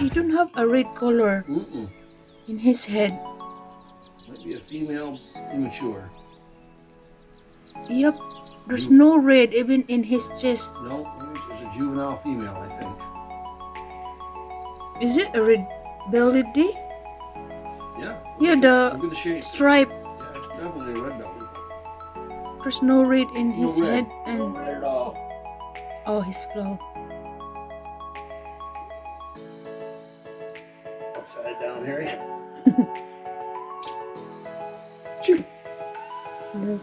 he don't have a red color in his head. Might be a female immature. Yep. There's no red even in his chest. No, it's a juvenile female, I think. Is it a red-bellied day? Yeah. Yeah, Look at the the shape. stripe. Yeah, it's definitely a red belly. There's no red in No his red. head No and red at all. oh, his flow. Upside down, Harry. Choo. No.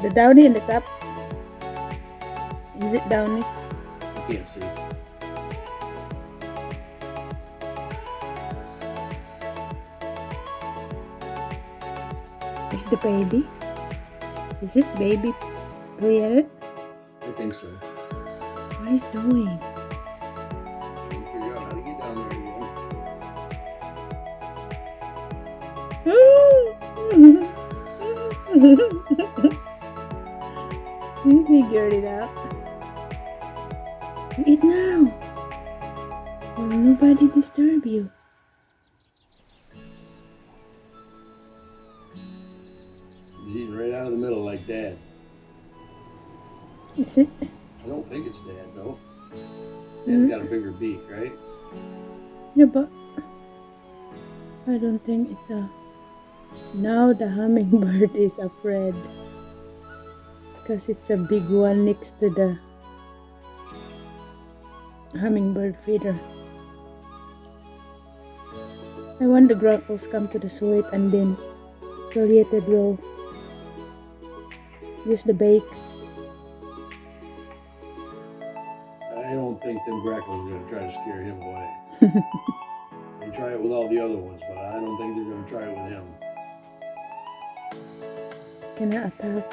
The downy in the top. Is it downy? I can't see. Is the baby? Is it baby Brilliant? I think so. What is doing? Trying to figure out how to get down there again. You figured it out. Eat now. Will nobody disturb you? He's eating right out of the middle like Dad. Is it? I don't think it's Dad, though. Dad's got a bigger beak, right? Yeah, but I don't think it's a... Now the hummingbird is afraid. Because it's a big one next to the hummingbird feeder. I want the grackles come to the suet and then Juliette will use the bake. I don't think them grackles are going to try to scare him away. They try it with all the other ones, but I don't think they're going to try it with him. Can I attack?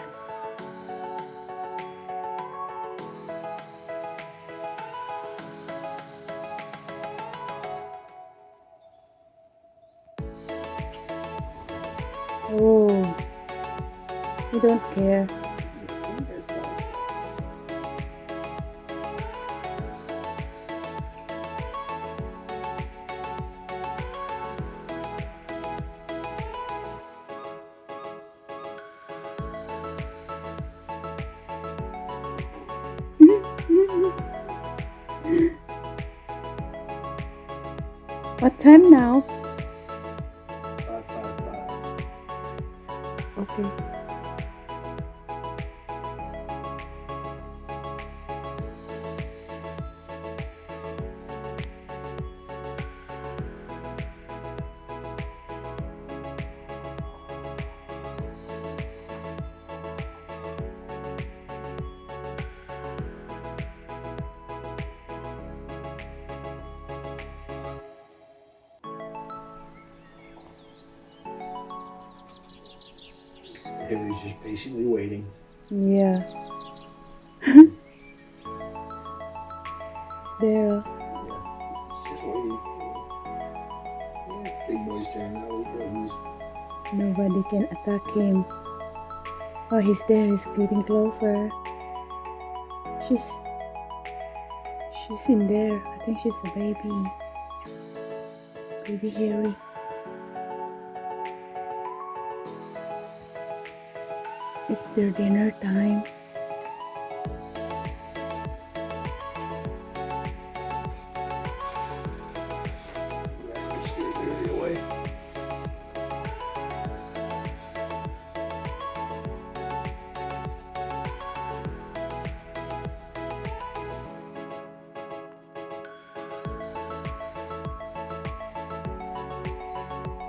Oh, you don't care. What time now? 5:55. Okay. Harry's just patiently waiting. Yeah. It's there. Yeah, he's just waiting. Yeah, it's Big Boy's turn now. Look at he's... Nobody can attack him. Oh, he's there. He's getting closer. She's in there. I think she's a baby. Baby Harry. It's their dinner time. Just scared Harry away.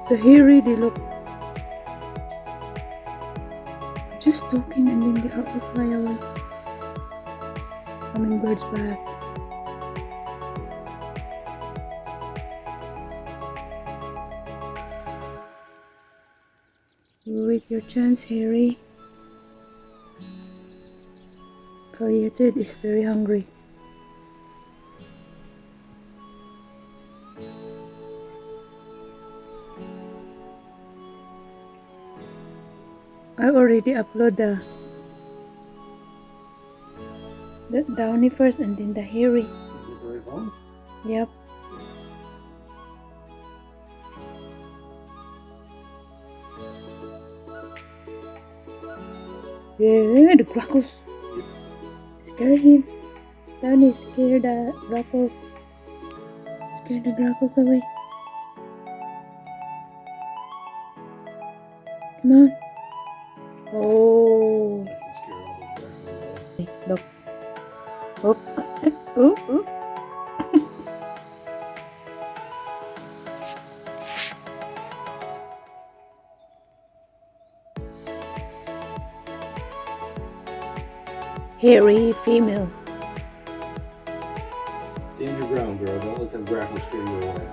The Harry, they look just talking and then they have to fly away. Hummingbird's back. You wait your chance, Harry. Juliette is very hungry. I already upload the downy first and then the hairy. Right phone? Yep. Yeah, the grackles scared him. Donnie scared the grackles. Scared the grackles away. Come on. Oh. I can scare all the grackles away. Look. Oop. Oop, oop. Hairy female. Danger ground, girl. Don't let them grackles scare you away.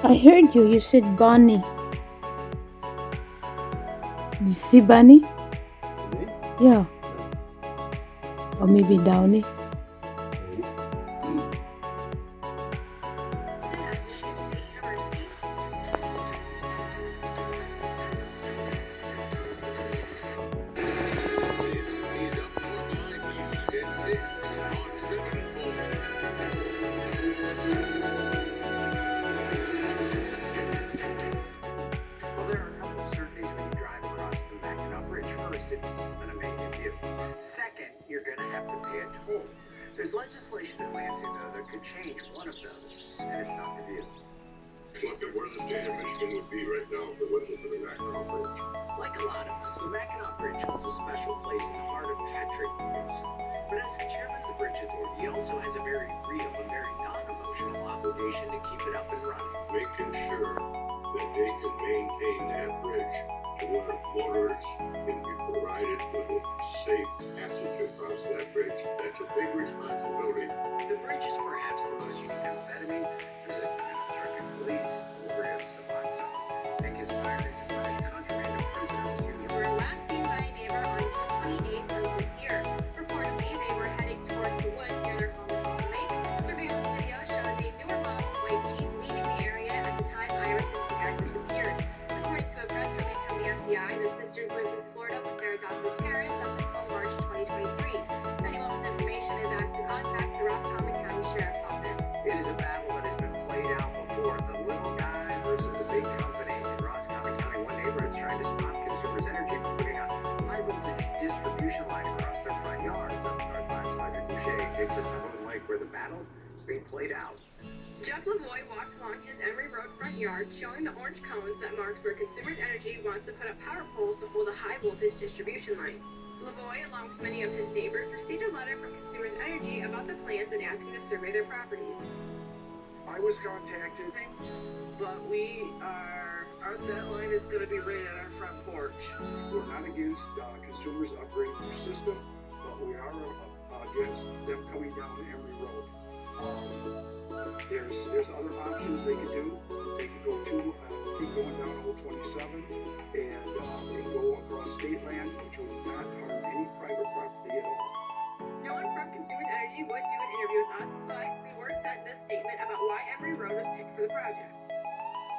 I heard you. You said bunny. You see bunny? Me? Yeah. Or maybe Downy. It's an amazing view. Second, you're going to have to pay a toll. There's legislation in Lansing, though, that could change one of those, and it's not the view. Look at where the state of Michigan would be right now if it wasn't for the Mackinac Bridge. Like a lot of us, the Mackinac Bridge holds a special place in the heart of Patrick Gleason. But as the chairman of the Bridge Authority, he also has a very real and very non-emotional obligation to keep it up and running. Making sure that they can maintain that bridge to where motorists can be provided with a safe passage across that bridge. That's a big responsibility. The bridge is perhaps the most unique amphetamine-resistant and obstructing police over Suboxone. They conspired to furnish contraband to prisoners who Were last seen by a neighbor on June 28th of this year. Reportedly, they were heading towards the woods near their home in Salt Lake. Surveillance video shows a newer model white Jeep leaving the area at the time Iris and Tiago disappeared. According to a press release from the FBI, the sisters lived in Florida with their adoptive parents up until March 2023. Anyone with information is asked to contact the Roscommon County Sheriff's Office. It is a battle that has been played out before. The little guy versus the big company. In Roscommon County, one neighborhood is trying to stop Consumers Energy from putting a high voltage distribution line across their front yards. Up north, Patrick Boucher takes us to Home Lake, where the battle is being played out. Jeff Lavoie walks along his Emery Road front yard, showing the orange cones that marks where Consumers Energy wants to put up power poles to hold a high voltage distribution line. Lavoie, along with many of his neighbors, received a letter from Consumers Energy about the plans and asking to survey their properties. I was contacted, but that line is going to be right on our front porch. We're not against consumers upgrading their system, but we are against them coming down Emery Road. There's other options they could do. They could go keep going down Old 27 and they go across state land, which would not harm any private property at all. No one from Consumers Energy would do an interview with us, but we were sent this statement about why Emery Road was picked for the project.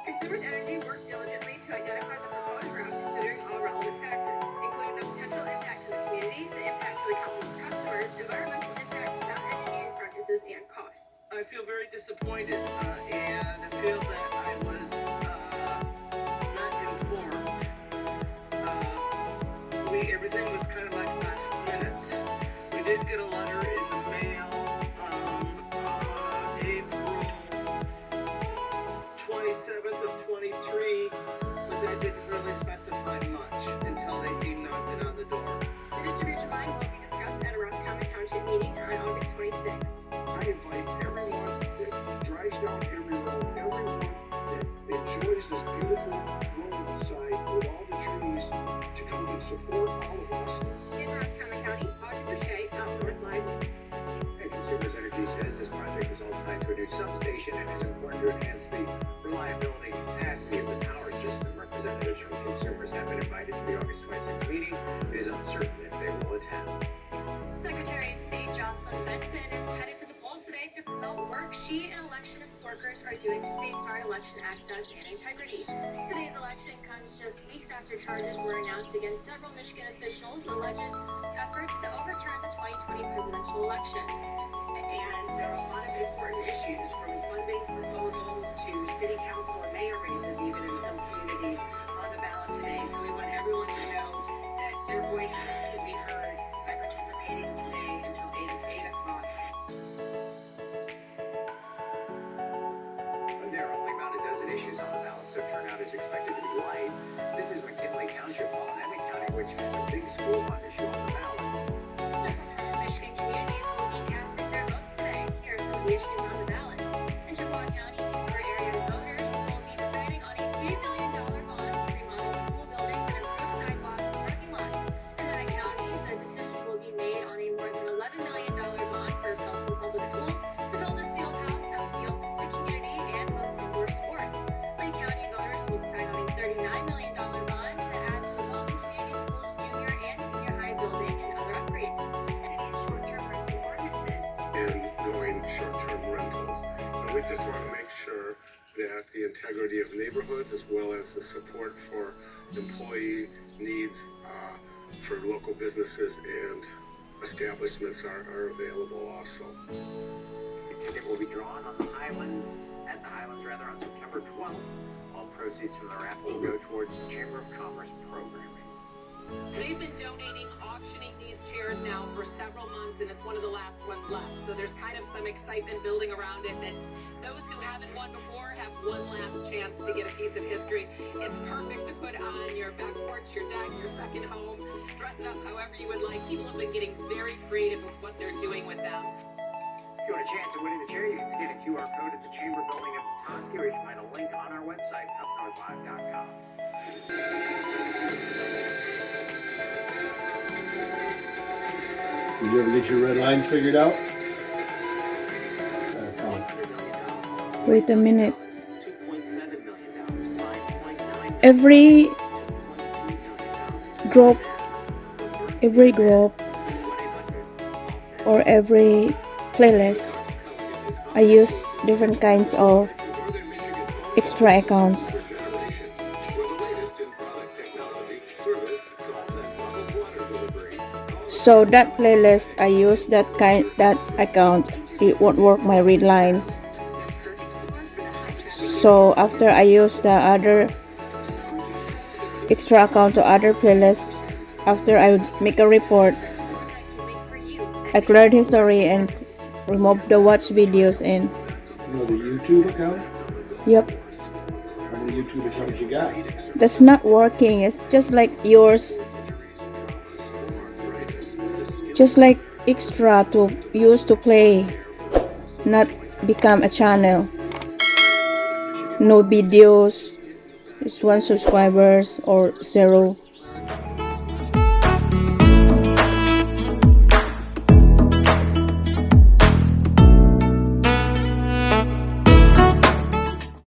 Consumers Energy worked diligently to identify the proposed route, considering all relevant factors, including the potential impact to the community, the impact to the company's customers, environmental impacts, sound engineering practices, and cost. I feel very disappointed and I feel that I was not informed. Everything was kind of like last minute. We did get a letter in the mail April 27th of 23, but that didn't really specify much until they came knocking on the door. The distribution line will be discussed at a Roscommon Township meeting on August 26th. I invite everyone that drives down Emery Road, everyone that enjoys this beautiful roadside with all the trees to come and support all of us. In Roscommon County, Audrey Boucher, Out North Live News. And Consumers Energy says this project is all tied to a new substation and is important to enhance the reliability and capacity of the power system. Representatives from Consumers have been invited to the August 26th meeting. It is uncertain if they will attend. Secretary of State Jocelyn Benson is headed to the polls today way to promote work she and election workers are doing to safeguard election access and integrity. Today's election comes just weeks after charges were announced against several Michigan officials alleged efforts to overturn the 2020 presidential election. And there are a lot of important issues, from funding proposals to city council and mayor races, even in some communities, on the ballot today. So we want everyone to know that their voice can be heard by participating today until 8 o'clock. There are only about a dozen issues on the ballot, so turnout is expected to be light. This is McKinley Township, Emmett County, which has a big school bond issue on the ballot. Several Michigan communities will be casting their votes today. Here are some of the issues on the ballots. In Chippewa County, Detroit area voters will be deciding on a $3 million bond to remodel school buildings and improve sidewalks and parking lots. In Emmett County, the decision will be made on a more than $11 million bond for Felsen Public Schools to build a field house that will be open to the community and host indoor sports. Lake County voters will decide on a $39 million bond to add to the Felsen Community Schools junior and senior high building and other upgrades. City's short-term rental ordinances. And going short-term rentals. And we just want to make sure that the integrity of neighborhoods, as well as the support for employee needs for local businesses and establishments are available also. The ticket will be drawn on the Highlands, on September 12th. All proceeds from the raffle will go towards the Chamber of Commerce programming. They've been donating, auctioning these chairs now for several months, and it's one of the last ones left. So there's kind of some excitement building around it that those who haven't won before have one last chance to get a piece of history. It's perfect to put on your back porch, your deck, your second home, dress it up however you would like. People have been getting very creative with what they're doing with them. If you want a chance at winning the chair, you can scan a QR code at the Chamber building in Petoskey, or you can find a link on our website, upnorthlive.com. Did you ever get your red lines figured out? Wait a minute. $2.7 million, $5.9 Every group or every playlist, I use different kinds of extra accounts. So that playlist, I use that account, it won't work my read lines. So after I use the other extra account to other playlist, after I make a report, I cleared history and remove the watch videos and You know the YouTube account? yep, How many YouTube accounts you got? that's not working. It's just like yours, just like extra to use to play, not become a channel. No videos, just 1 subscribers or 0.